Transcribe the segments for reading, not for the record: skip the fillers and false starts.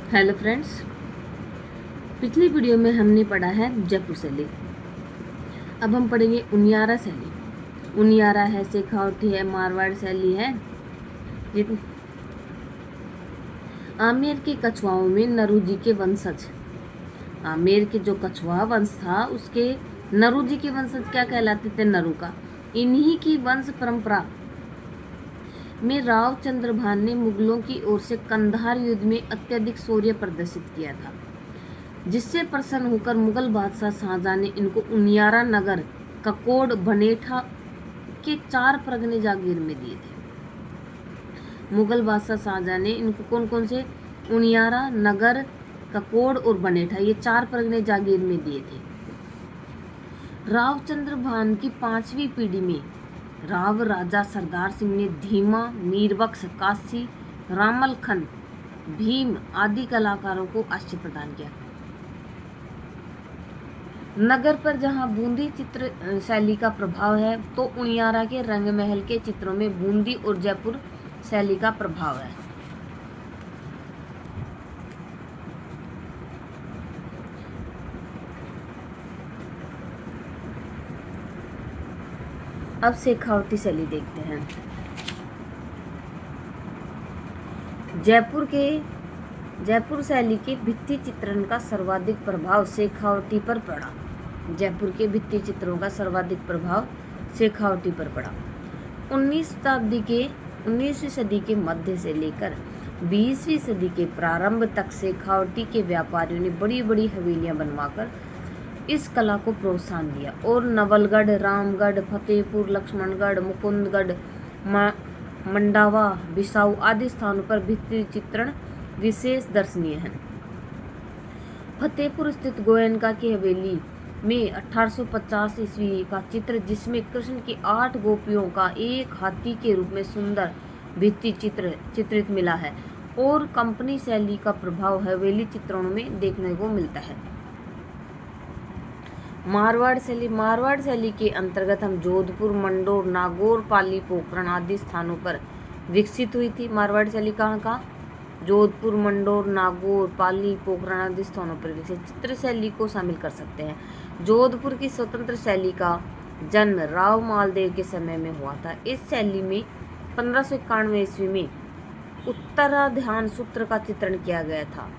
Hello friends, पिछली video में हमने पढ़ा है जयपुर शैली। अब हम पढ़ेंगे उनियारा शैली। उनियारा है, शेखावटी है, मारवाड़ शैली है। ये आमेर के कछुआओं में नरू जी के वंशज, आमेर के जो कछुआ वंश था उसके नरू जी के वंशज क्या कहलाते थे? नरू का। इन्हीं की वंश परंपरा में राव चंद्रभान ने मुगलों की ओर से कंधार युद्ध में अत्यधिक शौर्य प्रदर्शित किया था, जिससे प्रसन्न होकर मुगल बादशाह शाहजहां ने इनको उनियारा नगर, ककोड, बनेठा के 4 परगने जागीर में दिए थे। मुगल बादशाह शाहजहां ने इनको कौन कौन से? उनियारा नगर, ककोड और बनेठा, ये 4 परगने जागीर में दिए थे। राव चंद्रभान की 5वीं पीढ़ी में राव राजा सरदार सिंह ने धीमा, मीरबख्श, काशी, रामल खन, भीम आदि कलाकारों को आश्रय प्रदान किया। नगर पर जहां बूंदी चित्र शैली का प्रभाव है, तो उनियारा के रंग महल के चित्रों में बूंदी और जयपुर शैली का प्रभाव है। अब शेखावटी शैली देखते हैं। जयपुर शैली के भित्ति चित्रण का सर्वाधिक प्रभाव शेखावटी पर पड़ा। जयपुर के भित्ति चित्रों का सर्वाधिक प्रभाव शेखावटी पर पड़ा। 19वीं सदी के मध्य से लेकर 20वीं सदी के प्रारंभ तक शेखावटी के व्यापारियों ने बड़ी बड़ी हवेलियां बनवाकर इस कला को प्रोत्साहन दिया और नवलगढ़, रामगढ़, फतेहपुर, लक्ष्मणगढ़, मुकुंदगढ़, मंडावा, बिसाऊ आदि स्थानों पर भित्ति चित्रण विशेष दर्शनीय है। फतेहपुर स्थित गोयनका की हवेली में 1850 ईस्वी का चित्र, जिसमें कृष्ण की 8 गोपियों का एक हाथी के रूप में सुंदर भित्ति चित्र चित्रित मिला है, और कंपनी शैली का प्रभाव हवेली चित्रणों में देखने को मिलता है। मारवाड़ शैली के अंतर्गत हम जोधपुर, मंडोर, नागौर, पाली, पोखरण आदि स्थानों पर विकसित हुई थी। मारवाड़ शैली कहाँ? जोधपुर, मंडोर, नागौर, पाली, पोखरण आदि स्थानों पर विकसित। चित्र शैली को शामिल कर सकते हैं। जोधपुर की स्वतंत्र शैली का जन्म राव मालदेव के समय में हुआ था। इस शैली में 1591 ईस्वी में उत्तराध्यान सूत्र का चित्रण किया गया था।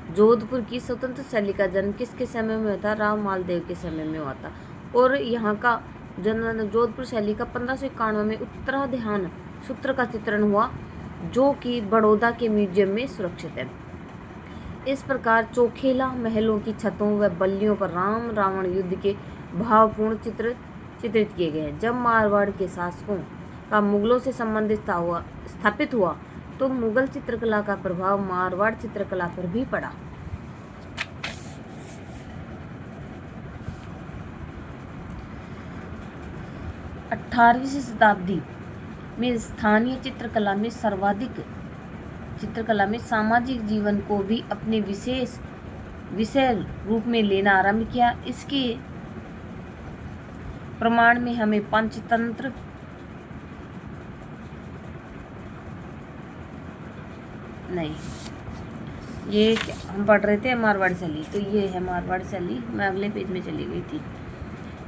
जोधपुर की स्वतंत्र शैली का जन्म किसके समय में हुआ था? राव मालदेव के समय में हुआ था। और यहाँ का जन्म जोधपुर शैली का 1591 में उत्तराध्यान सूत्र का चित्रण हुआ, जो कि बड़ौदा के म्यूजियम में सुरक्षित है। इस प्रकार चौखेला महलों की छतों व बल्लियों पर राम रावण युद्ध के भावपूर्ण चित्र चित्रित किए गए हैं। जब मारवाड़ के शासकों का मुगलों से संबंध स्थापित हुआ, तो मुगल चित्रकला का प्रभाव मारवाड़ चित्रकला पर भी पड़ा। अठारहवीं शताब्दी में स्थानीय चित्रकला में सामाजिक जीवन को भी अपने विषय रूप में लेना आरंभ किया। इसके प्रमाण में हमें पंचतंत्र, नहीं, ये हम पढ़ रहे थे मारवाड़ शैली, तो ये है मारवाड़ शैली। मैं अगले पेज में चली गई थी।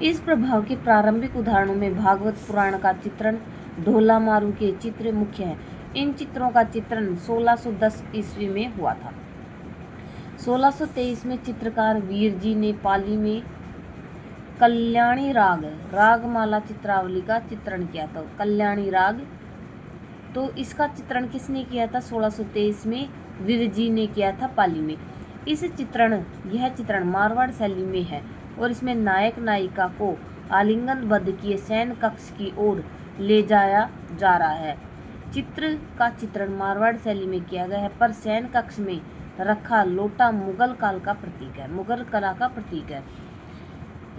इस प्रभाव के प्रारंभिक उदाहरणों में भागवत पुराण का चित्रण, ढोला मारू के चित्र मुख्य हैं। इन चित्रों का चित्रण 1610 ईस्वी में हुआ था। 1623 में चित्रकार वीर जी ने पाली में कल्याणी रागमाला चित्रावली का चित्रण किया था। कल्याणी राग, तो इसका चित्रण किसने किया था? 1623 में वीर जी ने किया था पाली में। यह चित्रण मारवाड़ शैली में है और इसमें नायक नायिका को आलिंगनबद्ध किए सैन्य कक्ष की ओर ले जाया जा रहा है। चित्र का चित्रण मारवाड़ शैली में किया गया है, पर सैन्य कक्ष में रखा लोटा मुगल कला का प्रतीक है।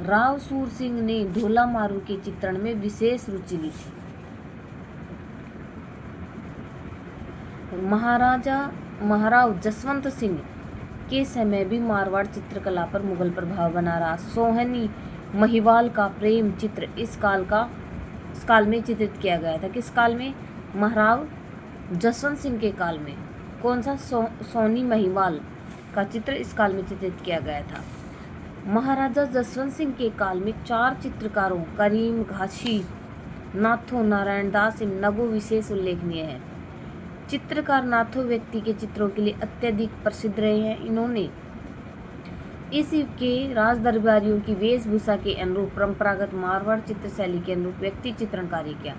राव सूर सिंह ने ढोला मारू के चित्रण में विशेष रुचि ली थी। महाराव जसवंत सिंह के समय भी मारवाड़ चित्रकला पर मुगल प्रभाव बना रहा। सोहनी महिवाल का प्रेम चित्र इस काल में चित्रित किया गया था। किस काल में? महाराव जसवंत सिंह के काल में। कौन सा? सोनी महिवाल का चित्र इस काल में चित्रित किया गया था। महाराजा जसवंत सिंह के काल में 4 चित्रकारों करीम घासी, नाथो, नारायण दास एवं नगो विशेष उल्लेखनीय है। चित्रकार नाथो व्यक्ति के चित्रों के लिए अत्यधिक प्रसिद्ध रहे हैं। इन्होंने इस युग के राज दरबारियों की वेशभूषा के अनुरूप परंपरागत मारवाड़ चित्र शैली के अनुरूप व्यक्ति चित्रण कार्य किया।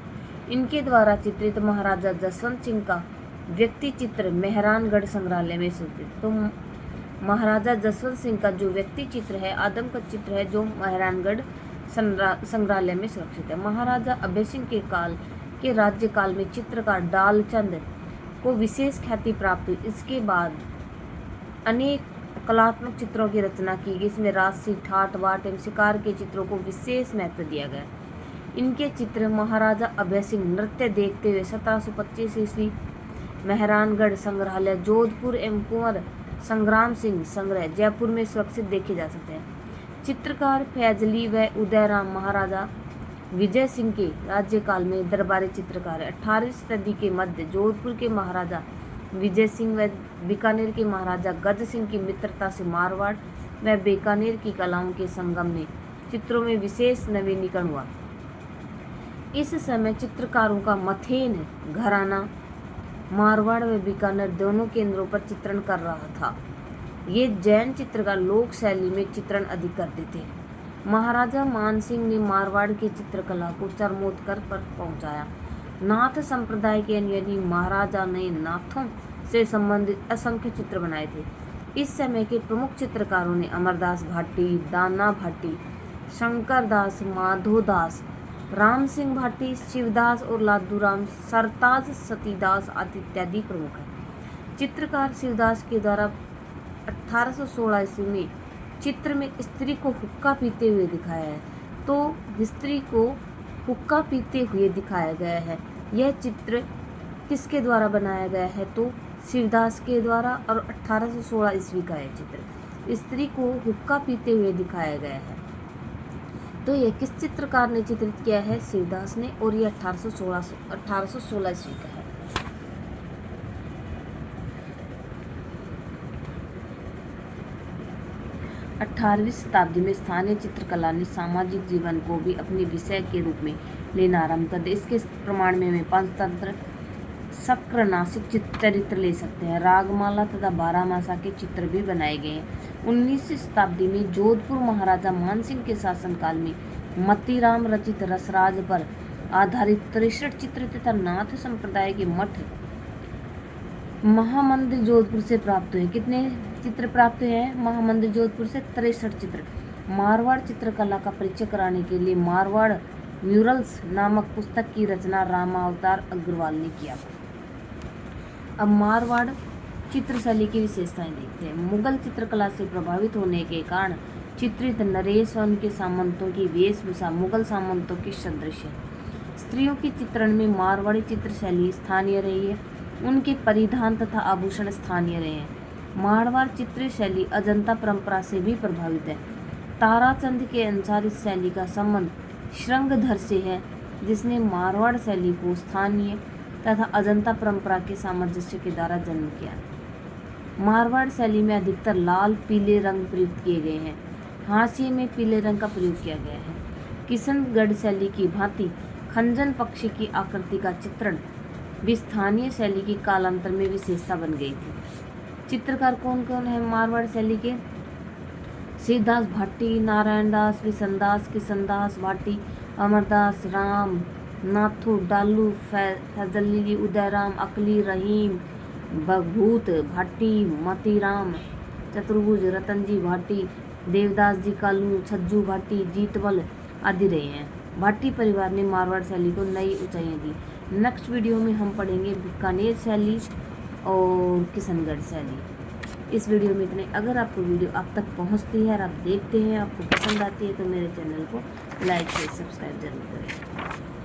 इनके द्वारा चित्रित महाराजा जसवंत सिंह का व्यक्ति चित्र मेहरानगढ़ संग्रहालय में स्थित। तो महाराजा जसवंत सिंह का जो व्यक्ति चित्र है, आदमकद चित्र है, जो मेहरानगढ़ संग्रहालय में सुरक्षित है। महाराजा अभय सिंह के काल के राज्यकाल में चित्रकार डालचंद को विशेष ख्याति प्राप्त हुई। इसके बाद अनेक कलात्मक चित्रों की रचना की गई। इसमें राजसी, ठाट बाट एवं शिकार के चित्रों को विशेष महत्व दिया गया। इनके चित्र महाराजा अभय सिंह नृत्य देखते हुए 1725 ईस्वी मेहरानगढ़ संग्रहालय जोधपुर एवं कुंवर संग्राम सिंह संग्रह जयपुर में सुरक्षित देखे जा सकते हैं। चित्रकार फैजली व उदयराम महाराजा विजय सिंह के राज्यकाल में दरबारी चित्रकार है। 18वीं सदी के मध्य जोधपुर के महाराजा विजय सिंह व बीकानेर के महाराजा गज सिंह की मित्रता से मारवाड़ व बीकानेर की कलाओं के संगम में चित्रों में विशेष नवीनीकरण हुआ। इस समय चित्रकारों का मथेन घराना मारवाड़ व बीकानेर दोनों केंद्रों पर चित्रण कर रहा था। ये जैन चित्रकार लोक शैली में चित्रण अधिक करते थे। महाराजा मानसिंह ने मारवाड़ की चित्रकला को चरमोत्कर्ष पर पहुंचाया। नाथ संप्रदाय के अनुयायी महाराजा ने नाथों से संबंधित असंख्य चित्र बनाए थे। इस समय के प्रमुख चित्रकारों ने अमरदास भाटी, दाना भाटी, शंकर दास, माधोदास, राम सिंह भाटी, शिवदास और लादूराम, सरताज, सतीदास आदि इत्यादि प्रमुख हैं। चित्रकार शिवदास के द्वारा 1816 ईस्वी में चित्र में स्त्री को हुक्का पीते हुए दिखाया है। तो स्त्री को हुक्का पीते हुए दिखाया गया है। यह चित्र किसके द्वारा बनाया गया है? तो शिवदास के द्वारा, और 1816 ईस्वी का यह चित्र स्त्री को हुक्का पीते हुए दिखाया गया है। तो यह किस चित्रकार ने चित्रित किया है? शिवदास ने, और यह 1816 ईस्वी का है। अठारहवीं शताब्दी में स्थानीय चित्रकला ने सामाजिक जीवन को भी अपने विषय के रूप में लेना आरंभ कर दिया। इसके प्रमाण में पंचतंत्र, शक्र, नासिक चरित्र ले सकते हैं। रागमाला तथा बारहमासा के चित्र भी बनाए गए हैं। 19वीं शताब्दी में जोधपुर महाराजा मानसिंह के शासनकाल में मतीराम रचित रसराज पर आधारित 63 चित्र तथा नाथ संप्रदाय के मठ महामंदिर जोधपुर से प्राप्त हुए। कितने चित्र प्राप्त हुए हैं? महामंदिर जोधपुर से 63 चित्र। मारवाड़ चित्रकला का परिचय कराने के लिए मारवाड़ म्यूरल्स नामक पुस्तक की रचना रामावतार अग्रवाल ने किया। अब मारवाड़ चित्रशैली की विशेषताएं देखते हैं। मुगल चित्रकला से प्रभावित होने के कारण चित्रित नरेश व उनके सामंतों की वेशभूषा मुगल सामंतों की सदृश है। स्त्रियों की चित्रण में मारवाड़ी चित्रशैली स्थानीय रही है। उनके परिधान तथा आभूषण स्थानीय रहे हैं। मारवाड़ चित्रशैली अजंता परंपरा से भी प्रभावित है। ताराचंद के अनुसार इस शैली का संबंध श्रृंगधर से है, जिसने मारवाड़ शैली को स्थानीय तथा अजंता परंपरा के सामंजस्य के द्वारा जन्म किया। मारवाड़ शैली में अधिकतर लाल पीले रंग प्रयुक्त किए गए हैं। हाशिए में पीले रंग का प्रयोग किया गया है। किशनगढ़ शैली की भांति खंजन पक्षी की आकृति का चित्रण भी स्थानीय शैली की कालांतर में विशेषता बन गई थी। चित्रकार कौन कौन है मारवाड़ शैली के? शिवदास भाटी, नारायण दास, विसनदास, किशनदास भाटी, अमरदास, राम, नाथू, डालू, फैजली, उदयराम, अकली, रहीम, भगभूत भाटी, मतीराम, चतुर्भुज, रतनजी भाटी, देवदास जी कालू, छज्जू भाटी, जीतवल आदि रहे हैं। भाटी परिवार ने मारवाड़ शैली को नई ऊंचाइयां दी। नेक्स्ट वीडियो में हम पढ़ेंगे बीकानेर शैली और किशनगढ़ शैली। इस वीडियो में इतने। अगर आपको वीडियो आप तक पहुंचती है और आप देखते हैं, आपको पसंद आती है, तो मेरे चैनल को लाइक शेयर सब्सक्राइब जरूर करें।